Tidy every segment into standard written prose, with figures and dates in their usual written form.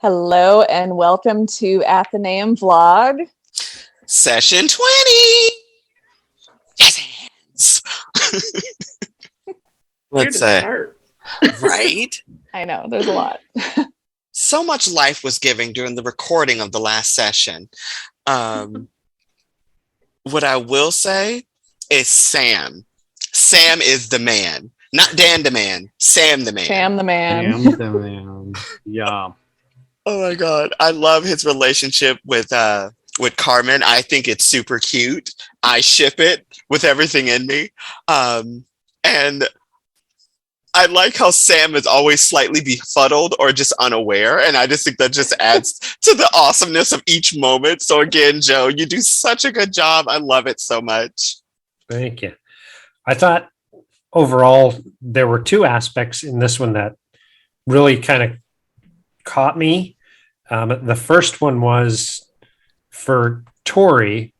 Hello and welcome to Athenaeum Vlog. Session 20. Yes. Let's say. Right? I know, there's a lot. So much life was given during the recording of the last session. What I will say is Sam. Sam is the man. Not Dan the man. Sam the man. Sam the man. Sam the man. Yeah. Oh my God. I love his relationship with Carmen. I think it's super cute. I ship it with everything in me. And I like how Sam is always slightly befuddled or just unaware. And I just think that just adds to the awesomeness of each moment. So again, Joe, you do such a good job. I love it so much. Thank you. I thought overall there were two aspects in this one that really kind of caught me. The first one was for Tori.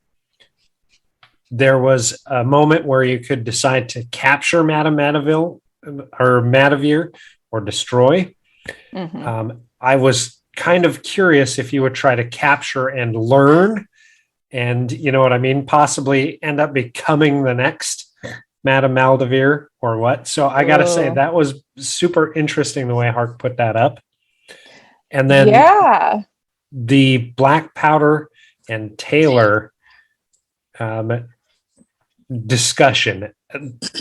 There was a moment where you could decide to capture Madame Matavir or destroy. Mm-hmm. I was kind of curious if you would try to capture and learn, and you know what I mean, possibly end up becoming the next Madame Maldivir or what. So I got to say that was super interesting the way Hark put that up. And then the Black Powder and Taylor discussion.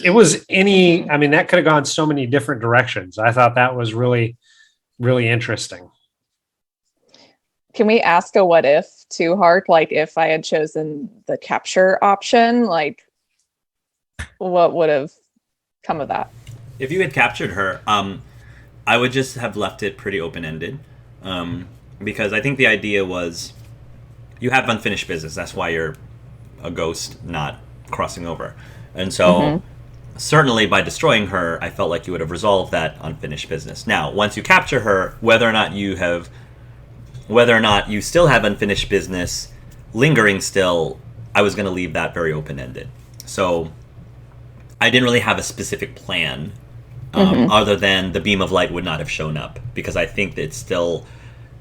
It was that could have gone so many different directions. I thought that was really, really interesting. Can we ask a what if to Hark? Like if I had chosen the capture option, like what would have come of that? If you had captured her, I would just have left it pretty open-ended. Because I think the idea was you have unfinished business. That's why you're a ghost, not crossing over. And so certainly by destroying her, I felt like you would have resolved that unfinished business. Now, once you capture her, whether or not you still have unfinished business lingering still, I was going to leave that very open-ended. So I didn't really have a specific plan other than the beam of light would not have shown up, because I think that it's still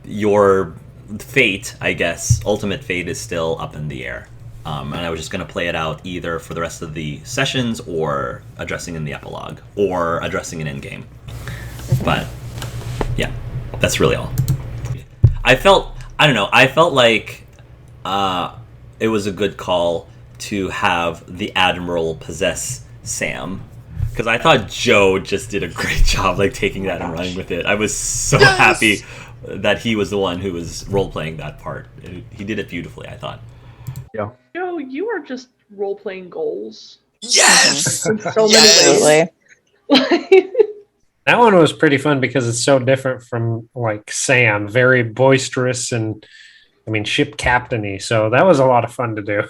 your fate, I guess, ultimate fate is still up in the air. And I was just going to play it out either for the rest of the sessions or addressing in the epilogue or addressing an endgame. But yeah, that's really all. I felt like it was a good call to have the Admiral possess Sam. Because I thought Joe just did a great job, like taking that and running with it. I was so happy that he was the one who was role-playing that part. He did it beautifully, I thought. Yeah. Joe, you are just role-playing goals. Yes! In so many ways. That one was pretty fun because it's so different from like Sam, very boisterous and ship captain-y. So that was a lot of fun to do.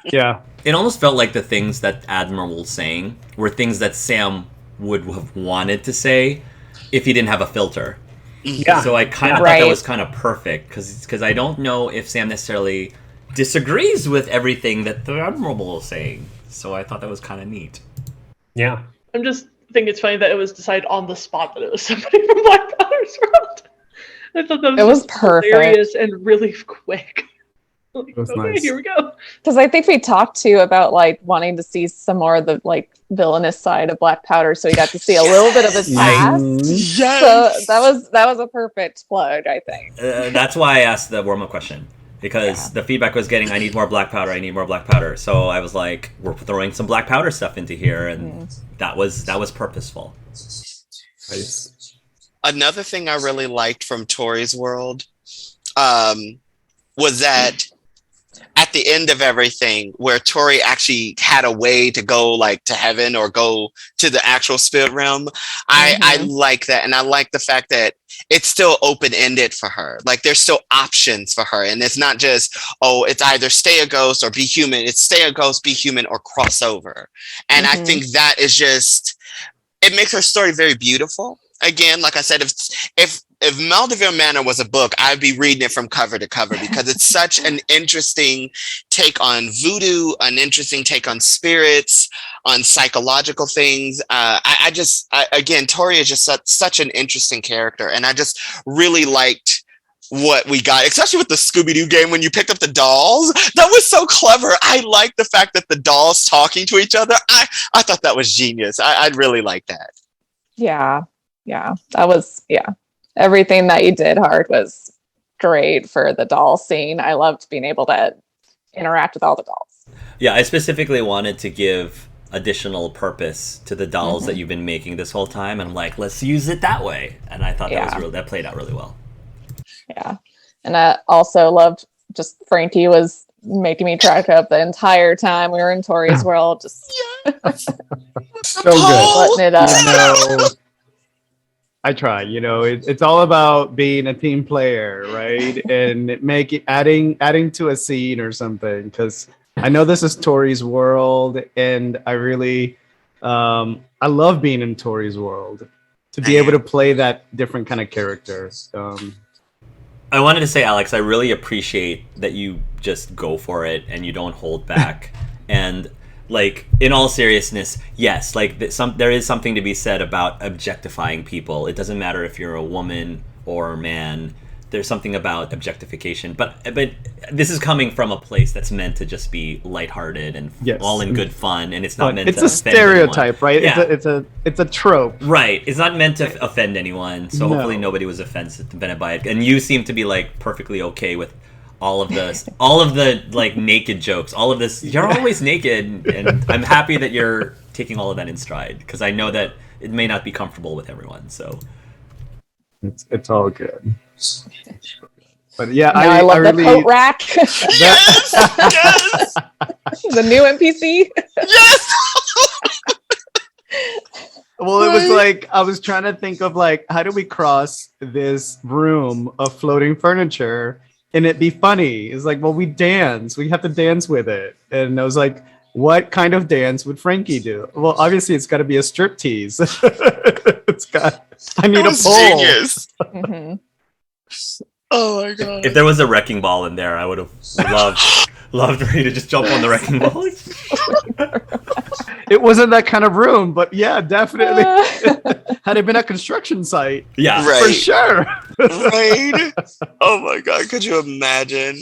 Yeah. It almost felt like the things that Admiral was saying were things that Sam would have wanted to say if he didn't have a filter. Yeah. So I kind of thought that was kind of perfect because I don't know if Sam necessarily disagrees with everything that the Admiral is saying. So I thought that was kind of neat. Yeah. I'm just thinking it's funny that it was decided on the spot that it was somebody from Black Powder's World. I thought that was perfect. Hilarious and really quick. Like, was okay, nice. Here we go. Because I think we talked to about like wanting to see some more of the like villainous side of Black Powder, so we got to see a little bit of his past. Yes! So that was a perfect plug, I think. That's why I asked the warm-up question. Because the feedback was getting, I need more Black Powder. So I was like, we're throwing some Black Powder stuff into here, and that was purposeful. Nice. Another thing I really liked from Tori's world was that at the end of everything, where Tori actually had a way to go like to heaven or go to the actual spirit realm, I like that. And I like the fact that it's still open-ended for her. Like there's still options for her. And it's not just, it's either stay a ghost or be human. It's stay a ghost, be human, or cross over. And I think that is just, it makes her story very beautiful. Again, like I said, if Maldivir Manor was a book, I'd be reading it from cover to cover because it's such an interesting take on voodoo, an interesting take on spirits, on psychological things. Again, Tori is just such an interesting character, and I just really liked what we got, especially with the Scooby-Doo game when you picked up the dolls. That was so clever. I like the fact that the dolls talking to each other. I thought that was genius. I really like that. Yeah. That was everything that you did, Hart, was great for the doll scene. I loved being able to interact with all the dolls. Yeah, I specifically wanted to give additional purpose to the dolls that you've been making this whole time, and I'm like, let's use it that way. And I thought that played out really well. Yeah. And I also loved just Frankie was making me crack up the entire time we were in Tori's world. Just So good. letting it up. I try, it's all about being a team player, right? And adding to a scene or something, because I know this is Tori's world, and I really I love being in Tori's world, to be able to play that different kind of character. I wanted to say, Alex, I really appreciate that you just go for it and you don't hold back. And like, in all seriousness, yes, like there is something to be said about objectifying people. It doesn't matter if you're a woman or a man. There's something about objectification, but this is coming from a place that's meant to just be lighthearted and all in good fun, and it's not meant to offend anyone. It's a stereotype, right? Yeah. It's a trope. Right. It's not meant to offend anyone, so hopefully nobody was offended by it. And you seem to be like perfectly okay with all of the like naked jokes, all of this. You're always naked, and I'm happy that you're taking all of that in stride, because I know that it may not be comfortable with everyone. So it's all good. But yeah, I love really, the coat rack. Yes! The new NPC. Yes! Well, it was like, I was trying to think of like, how do we cross this room of floating furniture and it be funny? It's like, well, we dance. We have to dance with it. And I was like, what kind of dance would Frankie do? Well, obviously it's got to be a striptease. I need a pole. Genius. Oh my god! If there was a wrecking ball in there, I would have loved for you to just jump on the wrecking ball. It wasn't that kind of room, but yeah, definitely. Had it been a construction site, Yeah, right. for sure. Right? Oh my god! Could you imagine?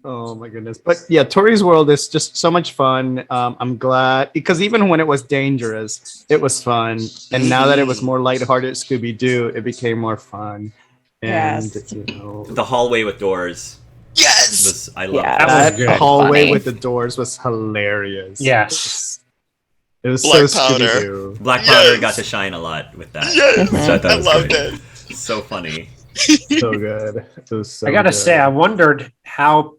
Oh my goodness. But yeah, Tori's world is just so much fun. I'm glad, because even when it was dangerous, it was fun. And now that it was more lighthearted Scooby-Doo, it became more fun. And Yes. the hallway with doors. Yes. I love Yeah. that. That was that good. hallway Funny. with the doors was hilarious. Yes. It was Black so powder. Scooby-Doo. Black Powder got to shine a lot with that. Yes. which I thought I was loved great. it. So funny. So good. It was so I gotta good. say, I wondered how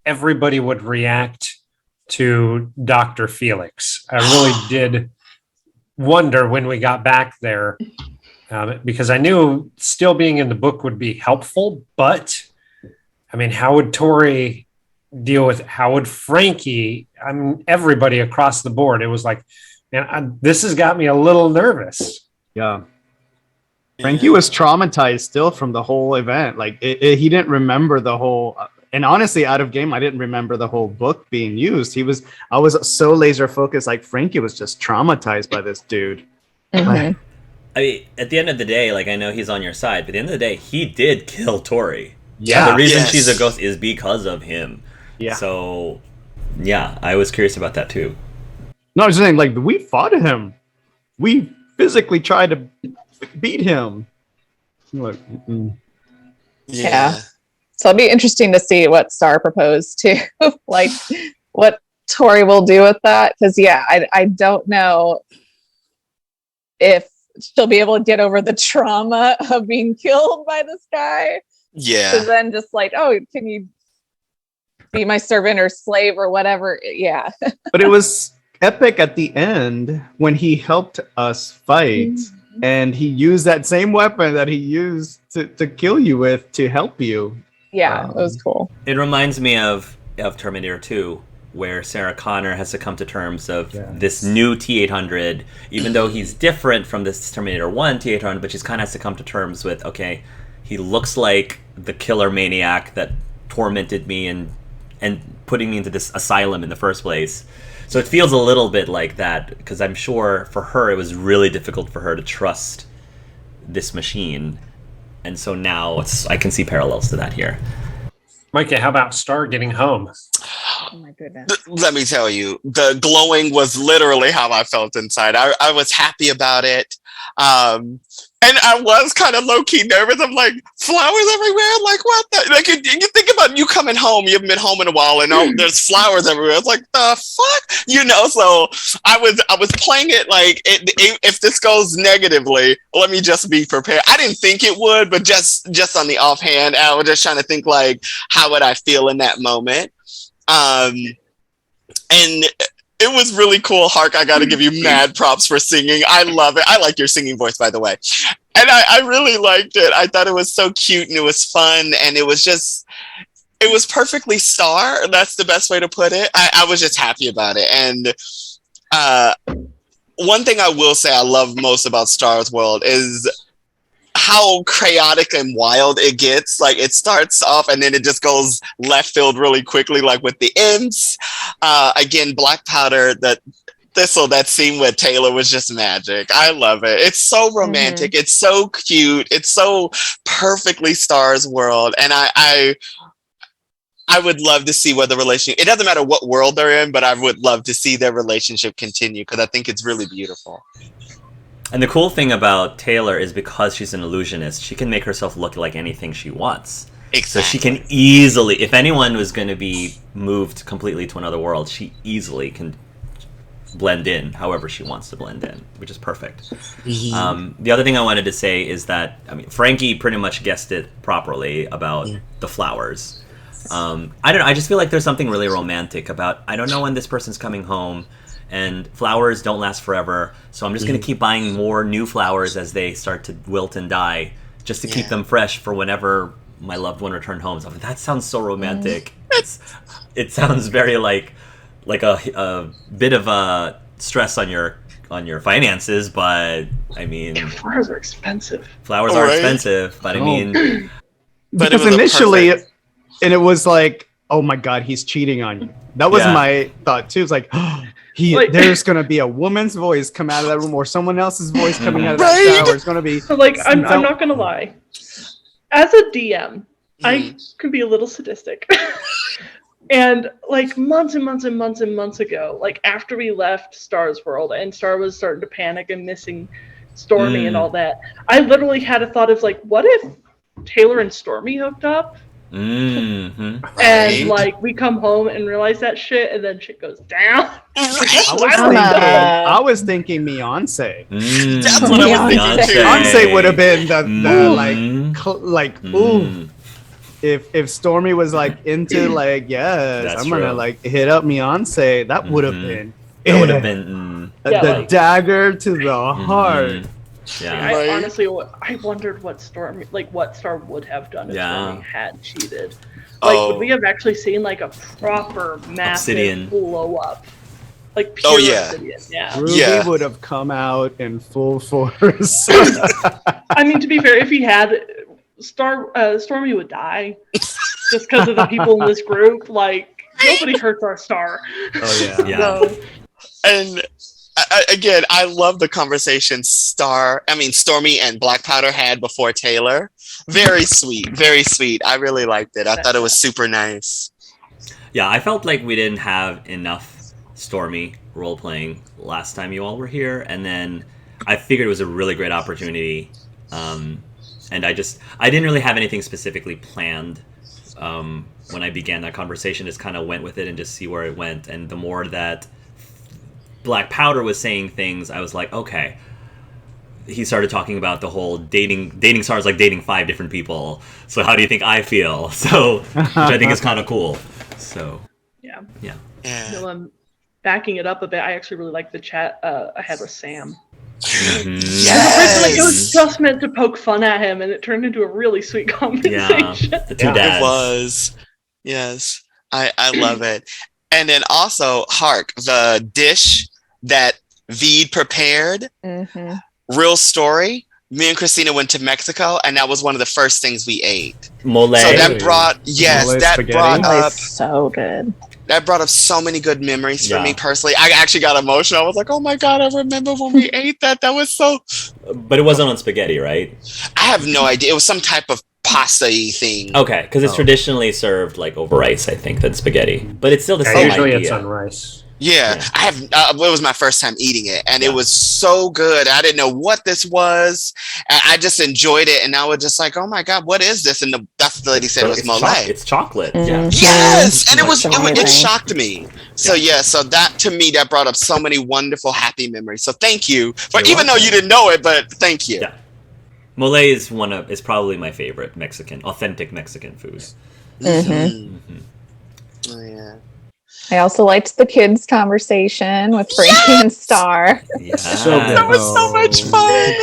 everybody would react to Dr. Felix. I really did wonder when we got back there, because I knew still being in the book would be helpful, but I mean, how would Tori deal with it? How would Frankie? I mean, everybody across the board. It was like, man, this has got me a little nervous. Yeah. Frankie was traumatized still from the whole event. Like he didn't remember the whole, and honestly, out of game, I didn't remember the whole book being used. I was so laser focused. Like Frankie was just traumatized by this dude. Mhm. I mean, at the end of the day, like, I know he's on your side, but at the end of the day, he did kill Tori. Yeah. The reason Yes. she's a ghost is because of him. Yeah. So, yeah, I was curious about that too. No, I'm just saying, like, we fought him. We physically tried to beat him. Look, Yeah. So it'll be interesting to see what Star proposed too, like what Tori will do with that. Because I don't know if she'll be able to get over the trauma of being killed by this guy. Yeah. So then just like, oh, can you be my servant or slave or whatever? Yeah. but it was epic at the end when he helped us fight, and he used that same weapon that he used to kill you with to help you. Yeah, it was cool. It reminds me of Terminator 2, where Sarah Connor has to come to terms of this new T-800, even though he's different from this Terminator 1 T-800, but she kind of has to come to terms with, okay, he looks like the killer maniac that tormented me and putting me into this asylum in the first place. So it feels a little bit like that, because I'm sure for her it was really difficult for her to trust this machine. And so now I can see parallels to that here. Micah, how about Star getting home? Oh my goodness. Let me tell you, the glowing was literally how I felt inside. I was happy about it. And I was kind of low-key nervous. I'm like, flowers everywhere? Like, what the? Like, you think about you coming home, you haven't been home in a while, and there's flowers everywhere. It's like, the fuck? You know, so I was playing it like, if this goes negatively, let me just be prepared. I didn't think it would, but just on the offhand, I was just trying to think, like, how would I feel in that moment? And it was really cool. Hark, I got to give you mad props for singing. I love it. I like your singing voice, by the way. And I really liked it. I thought it was so cute and it was fun. And it was perfectly Star. That's the best way to put it. I was just happy about it. And one thing I will say I love most about Star's world is how chaotic and wild it gets. Like, it starts off and then it just goes left field really quickly, like with the imps. Again, Black Powder, that scene with Taylor was just magic. I love it. It's so romantic. It's so cute. It's so perfectly Star's world. And I would love to see what the relationship, it doesn't matter what world they're in, but I would love to see their relationship continue because I think it's really beautiful. And the cool thing about Taylor is because she's an illusionist, she can make herself look like anything she wants. Exactly. So she can easily, if anyone was going to be moved completely to another world, she easily can blend in however she wants to blend in, which is perfect. The other thing I wanted to say is that, I mean, Frankie pretty much guessed it properly about the flowers. I don't know, I just feel like there's something really romantic about, I don't know when this person's coming home, and flowers don't last forever, so I'm just going to keep buying more new flowers as they start to wilt and die, just to keep them fresh for whenever my loved one returned home. So that sounds so romantic. It sounds very like a bit of a stress on your finances, but I mean, flowers are expensive. Flowers are expensive, but I mean, but because initially, and it was like, oh my god, he's cheating on you. That was my thought too. It's like, there's gonna be a woman's voice come out of that room, or someone else's voice coming out of that shower. It's gonna be. So like, I'm not gonna lie. As a DM, I can be a little sadistic. And like months and months and months and months ago, like after we left Star's world and Star was starting to panic and missing Stormy and all that, I literally had a thought of like, what if Taylor and Stormy hooked up? And like we come home and realize that shit, and then shit goes down. I was thinking Beyonce. That's what I was thinking. Beyonce would have been the If Stormy was like into like I'm gonna like hit up Beyonce, that would have been the dagger to the heart. I honestly, I wondered what Star would have done if Stormy had cheated. Like, would we have actually seen like a proper massive Obsidian blow up? Like pure Obsidian. Yeah. Ruby would have come out in full force. I mean, to be fair, if he had, Stormy would die just because of the people in this group. Like, nobody hurts our Star. Oh yeah. So, and again, I love the conversation Stormy and Black Powder had before Taylor. Very sweet, very sweet. I really liked it. I thought it was super nice. Yeah, I felt like we didn't have enough Stormy role-playing last time you all were here, and then I figured it was a really great opportunity. And I didn't really have anything specifically planned when I began that conversation. Just kind of went with it and just see where it went. And the more that Black Powder was saying things, I was like, okay. He started talking about the whole dating stars like dating 5 different people. So how do you think I feel? So, which I think is kind of cool. So, yeah. No, backing it up a bit, I actually really like the chat I had with Sam. Yes! Originally, it was just meant to poke fun at him, and it turned into a really sweet conversation. The two dads. It was. Yes. I love it. And then also, Hark, the dish that Veed prepared, real story. Me and Christina went to Mexico, and that was one of the first things we ate. Mole. So that brought, Mole that spaghetti. brought up. So good. that brought up so many good memories for Yeah. me personally. I actually got emotional. I was like, oh my God, I remember when we ate that. That was so... But it wasn't on spaghetti, right? I have no idea. It was some type of pasta-y thing. Okay, because it's traditionally served like over rice, I think, than spaghetti. But it's still the Yeah, same usually idea. it's on rice. Yeah. I have. It was my first time eating it, and it was so good. I didn't know what this was, and I just enjoyed it. And I was just like, "Oh my God, what is this?" And that's the lady said it was mole. It's chocolate. Yeah. Yes, and it amazing. shocked me. So so that to me that brought up so many wonderful, happy memories. So thank you for You're even though you didn't know it, but thank you. Yeah. Mole is probably my favorite authentic Mexican food. Oh, yeah. I also liked the kids' conversation with Frankie and Star. Yeah. So good. That was so much fun.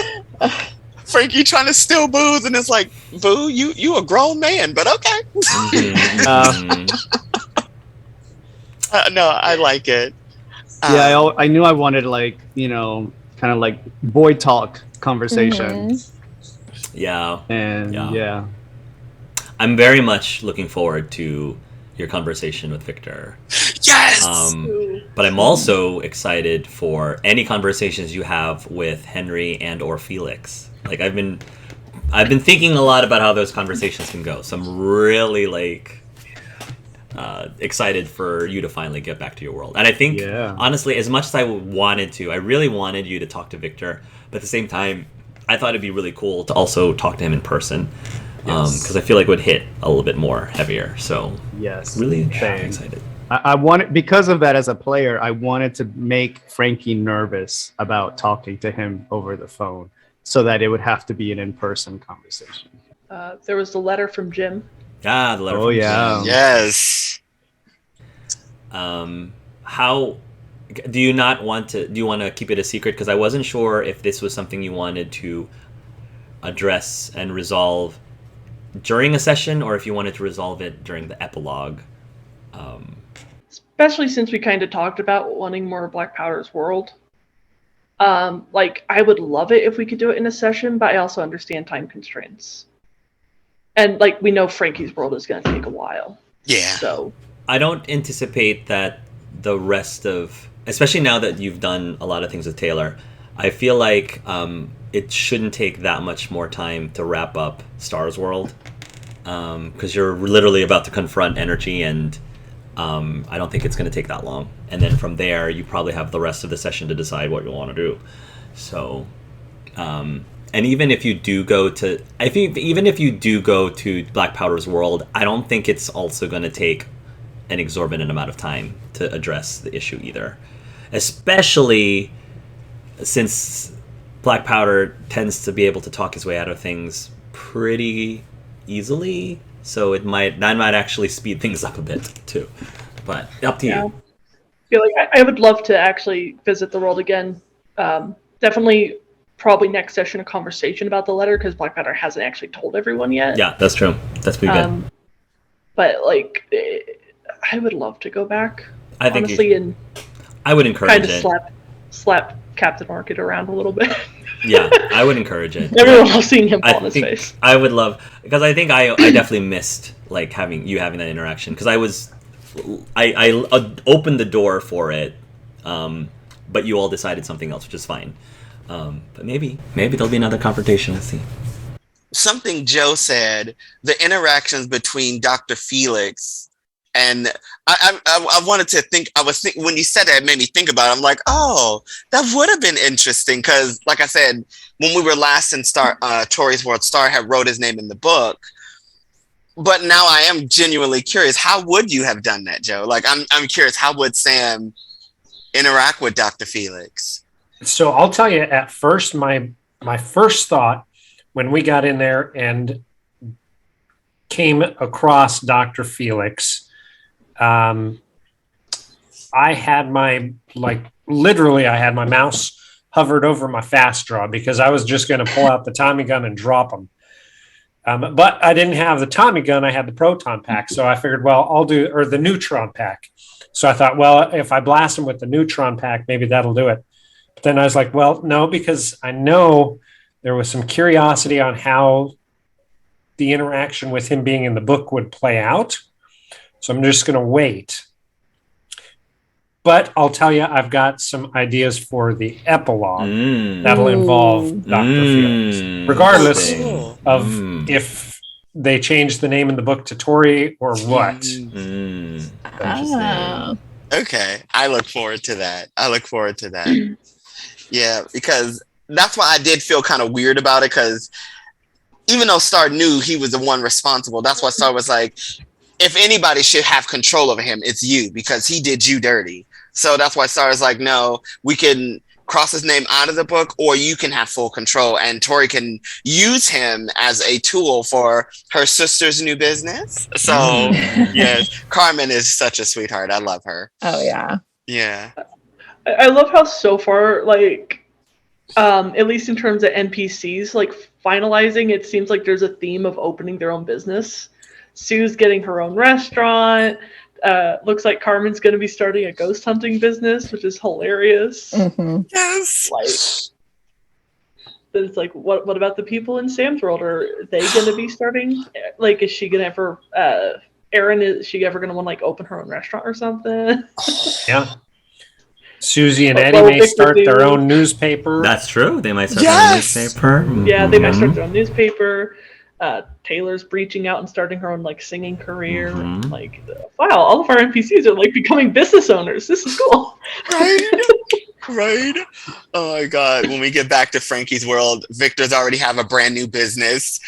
Frankie trying to steal booze, and it's like, boo, you a grown man, but okay. No, I like it. I knew I wanted like, kind of like boy talk conversation. Yeah. And yeah. I'm very much looking forward to your conversation with Victor. Yes. But I'm also excited for any conversations you have with Henry and or Felix. Like I've been thinking a lot about how those conversations can go. So I'm really excited for you to finally get back to your world. And I think honestly, as much as I really wanted you to talk to Victor, but at the same time, I thought it'd be really cool to also talk to him in person. Because I feel like it would hit a little bit more heavier. So really excited. I wanted, because of that as a player, I wanted to make Frankie nervous about talking to him over the phone so that it would have to be an in-person conversation. There was the letter from Jim. The letter from Jim. Yes. How do you want to keep it a secret? Because I wasn't sure if this was something you wanted to address and resolve during a session, or if you wanted to resolve it during the epilogue. Especially since we kind of talked about wanting more Black Powder's world. I would love it if we could do it in a session, but I also understand time constraints. And we know Frankie's world is going to take a while. Yeah. So I don't anticipate that the rest of, especially now that you've done a lot of things with Taylor, I feel like it shouldn't take that much more time to wrap up Star's world, because you're literally about to confront energy, and I don't think it's going to take that long. And then from there, you probably have the rest of the session to decide what you want to do. So, and even if you do go to, Black Powder's world, I don't think it's also going to take an exorbitant amount of time to address the issue either, especially since Black Powder tends to be able to talk his way out of things pretty easily, so that might actually speed things up a bit too. But up to you. I feel like I would love to actually visit the world again. Definitely, probably next session, a conversation about the letter, because Black Powder hasn't actually told everyone yet. Yeah, that's true. That's pretty good. But I would love to go back. I think honestly, and I would encourage kind of it. slap Captain Orchid around a little bit. Yeah, I would encourage it. Everyone loves seeing him fall on his face. I would love, because I think I definitely missed having that interaction, because I opened the door for it, but you all decided something else, which is fine. But maybe there'll be another confrontation. Let's see. Something Joe said, the interactions between Dr. Felix and I wanted to think, when you said that, it made me think about it. I'm like, oh, that would have been interesting, because like I said, when we were last in Tori's World, Star had wrote his name in the book. But now I am genuinely curious, how would you have done that, Joe? I'm curious, how would Sam interact with Dr. Felix? So I'll tell you, at first, my first thought when we got in there and came across Dr. Felix, I had my mouse hovered over my fast draw, because I was just going to pull out the Tommy gun and drop them. But I didn't have the Tommy gun. I had the proton pack. So I figured, I'll do, or the neutron pack. So I thought, if I blast him with the neutron pack, maybe that'll do it. But then I was like, no, because I know there was some curiosity on how the interaction with him being in the book would play out. So I'm just going to wait But I'll tell you, I've got some ideas for the epilogue that'll involve Dr. Felix, regardless of if they change the name in the book to Tori or what. Interesting. Okay, I look forward to that. Yeah, because that's why I did feel kind of weird about it, because even though Star knew he was the one responsible, that's why Star was like, if anybody should have control over him, it's you, because he did you dirty. So that's why Star is like, no, we can cross his name out of the book, or you can have full control, and Tori can use him as a tool for her sister's new business. So yes, Carmen is such a sweetheart. I love her. Oh yeah. Yeah. I love how so far, like, at least in terms of NPCs, like finalizing, it seems like there's a theme of opening their own business. Sue's getting her own restaurant. Looks like Carmen's going to be starting a ghost hunting business, which is hilarious. Yes. But it's like, what about the people in Sam's world? Are they going to be starting? Like, is she going to ever? Erin, is she ever going to want to like open her own restaurant or something? Yeah. Susie and Eddie may start their own newspaper. That's true. They might start their own newspaper. Yeah, they might start their own newspaper. Taylor's breaching out and starting her own like singing career. Like, wow, all of our NPCs are like becoming business owners. This is cool. Right. Oh my God. When we get back to Frankie's world, Victor's already have a brand new business.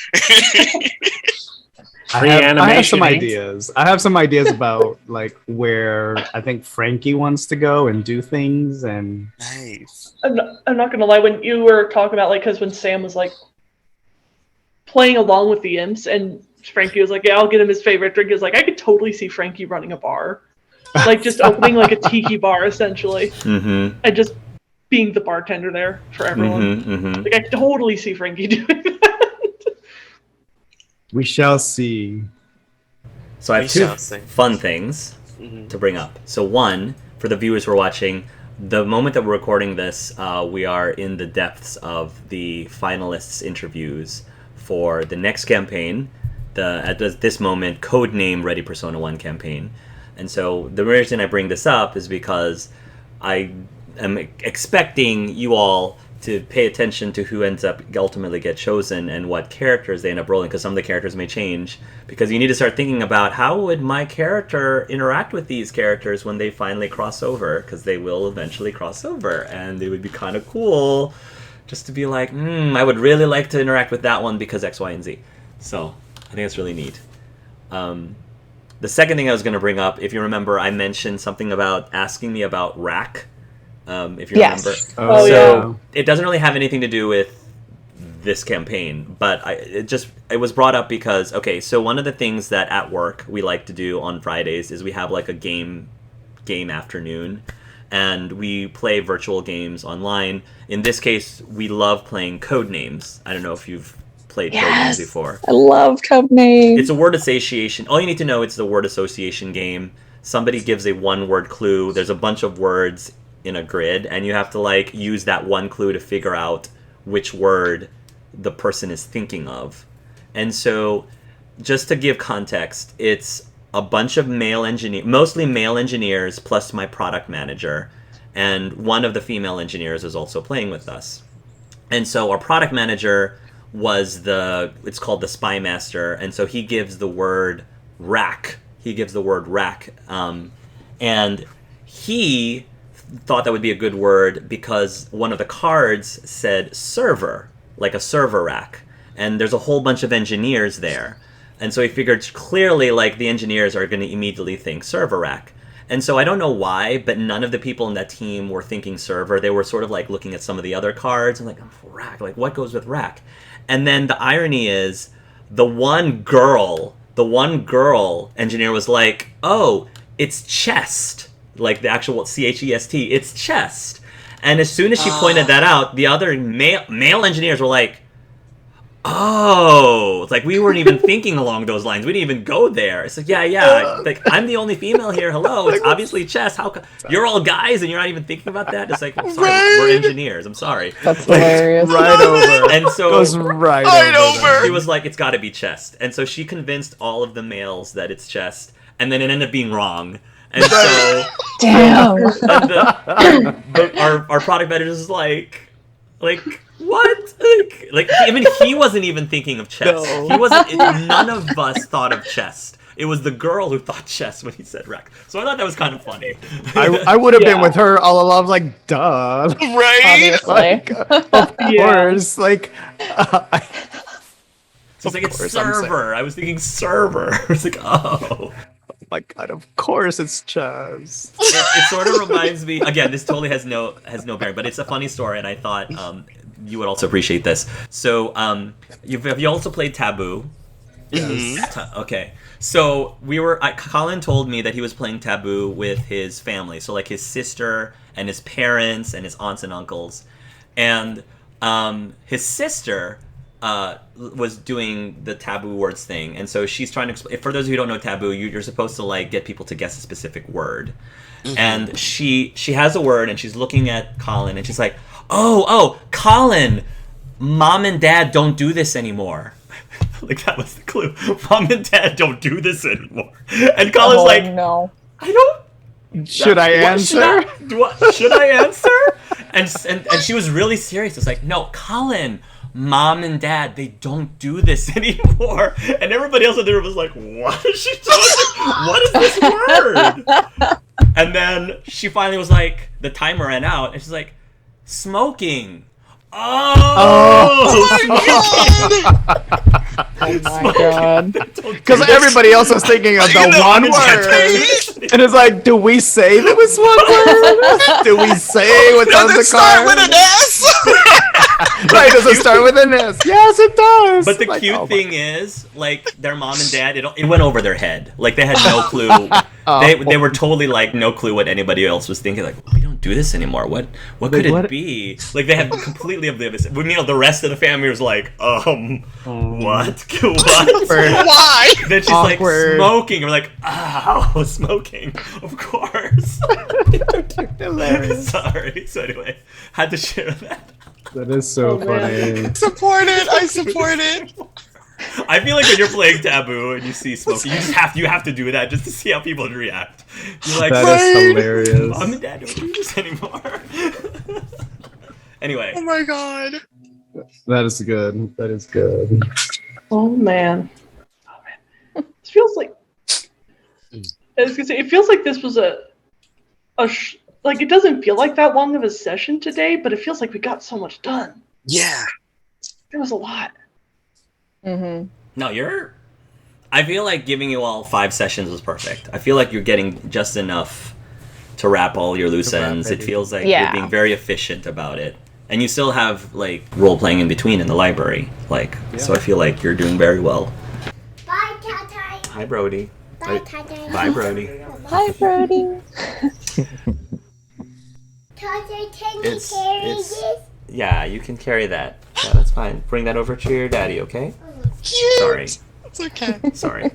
I have some ideas. I have some ideas about like where I think Frankie wants to go and do things. And nice. I'm not gonna lie, when you were talking about like, because when Sam was like playing along with the imps and Frankie was like, yeah, I'll get him his favorite drink, is like, I could totally see Frankie running a bar, like just opening like a tiki bar essentially, and just being the bartender there for everyone. Like, I could totally see Frankie doing that. We shall see. So I have two fun things to bring up. So one, for the viewers who are watching, the moment that we're recording this, we are in the depths of the finalists' interviews for the next campaign, at this moment, codename Ready Persona 1 campaign. And so the reason I bring this up is because I am expecting you all to pay attention to who ends up ultimately get chosen and what characters they end up rolling, because some of the characters may change, because you need to start thinking about how would my character interact with these characters when they finally cross over, because they will eventually cross over, and it would be kind of cool just to be like, I would really like to interact with that one because X, Y, and Z. So I think it's really neat. The second thing I was going to bring up, if you remember, I mentioned something about asking me about Rack. If you remember. It doesn't really have anything to do with this campaign, but it was brought up because, okay, so one of the things that at work we like to do on Fridays is we have like a game afternoon, and we play virtual games online. In this case, we love playing Codenames. I don't know if you've played Codenames before. I love Codenames. It's a word association. All you need to know, it's the word association game. Somebody gives a one-word clue. There's a bunch of words in a grid, and you have to like use that one clue to figure out which word the person is thinking of. And so, just to give context, it's a bunch of mostly male engineers, plus my product manager, and one of the female engineers is also playing with us. And so our product manager it's called the Spy Master, and so he gives the word rack. And he thought that would be a good word because one of the cards said server, like a server rack, and there's a whole bunch of engineers there, and so he figured clearly like the engineers are going to immediately think server rack. And so I don't know why, but none of the people in that team were thinking server. They were sort of like looking at some of the other cards and like, rack, like what goes with rack? And then the irony is the one girl engineer was like, oh, it's chest. Like the actual chest, it's chest. And as soon as she pointed that out, the other male engineers were like, oh, it's like we weren't even thinking along those lines. We didn't even go there. It's like, yeah. Like I'm the only female here. Hello, it's obviously chest. You're all guys and you're not even thinking about that? It's like, I'm sorry, we're engineers. I'm sorry. That's hilarious. Right over. And so goes right over. She was like, it's got to be chest. And so she convinced all of the males that it's chest. And then it ended up being wrong. And so Damn. our product manager is like what? I mean, he wasn't even thinking of chess. No. He wasn't. None of us thought of chess. It was the girl who thought chess when he said wreck. So I thought that was kind of funny. I would have been with her all along, like, duh. Right? Obviously. Like, of course. Like, So it's like, it's server. I was thinking server. I was like, oh. my God, of course it's chess. It sort of reminds me, again, this totally has no bearing, but it's a funny story, and I thought you would also appreciate this. So have you also played Taboo? Yes. Okay. So Colin told me that he was playing Taboo with his family. So like his sister and his parents and his aunts and uncles. And his sister was doing the taboo words thing. And so she's trying to explain, for those of you who don't know Taboo, you're supposed to like get people to guess a specific word. Mm-hmm. And she has a word and she's looking at Colin and she's like, oh, Colin, Mom and Dad don't do this anymore. Like, that was the clue. Mom and Dad don't do this anymore. And Colin's like, no. I don't. Should I answer? Should I answer? And she was really serious. It's like, no, Colin, Mom and Dad, they don't do this anymore. And everybody else in the room was like, what is she talking? What is this word? And then she finally was like, the timer ran out, and she's like, smoking. Oh my God. Because everybody else was thinking of the one word. And it's like, do we say that was one word? Do we say what's on the card? Does it start with an S? Right, does it start with an S? Yes, it does. But the cute thing is, like, their mom and dad, it went over their head. Like, they had no clue. They were totally, like, no clue what anybody else was thinking. Like, we don't do this anymore. What could it be? Like, they had completely oblivious. The rest of the family was like, what? What? Why? Then she's like, smoking. And we're like, oh, smoking. Of course. Hilarious. Sorry. So anyway, had to share that. That is so funny. I support it. I feel like when you're playing Taboo and you see smoking, you have to do that just to see how people would react. You're like, that is hilarious. Mom and Dad don't do this anymore. Anyway. Oh my God. That is good. That is good. Oh man. It feels like. I was gonna say, it feels like this was like, it doesn't feel like that long of a session today, but it feels like we got so much done. Yeah. It was a lot. Mm-hmm. No, I feel like giving you all 5 sessions was perfect. I feel like you're getting just enough to wrap all your loose ends. It feels like you're being very efficient about it. And you still have, like, role-playing in between in the library. Like, so I feel like you're doing very well. Bye, Tata. Hi, Brody. Bye, Tata. Bye, Brody. Hi, Brody. Tata, can you carry this? Yeah, you can carry that. Yeah, that's fine. Bring that over to your daddy, okay? Cute. Sorry. It's okay. Sorry.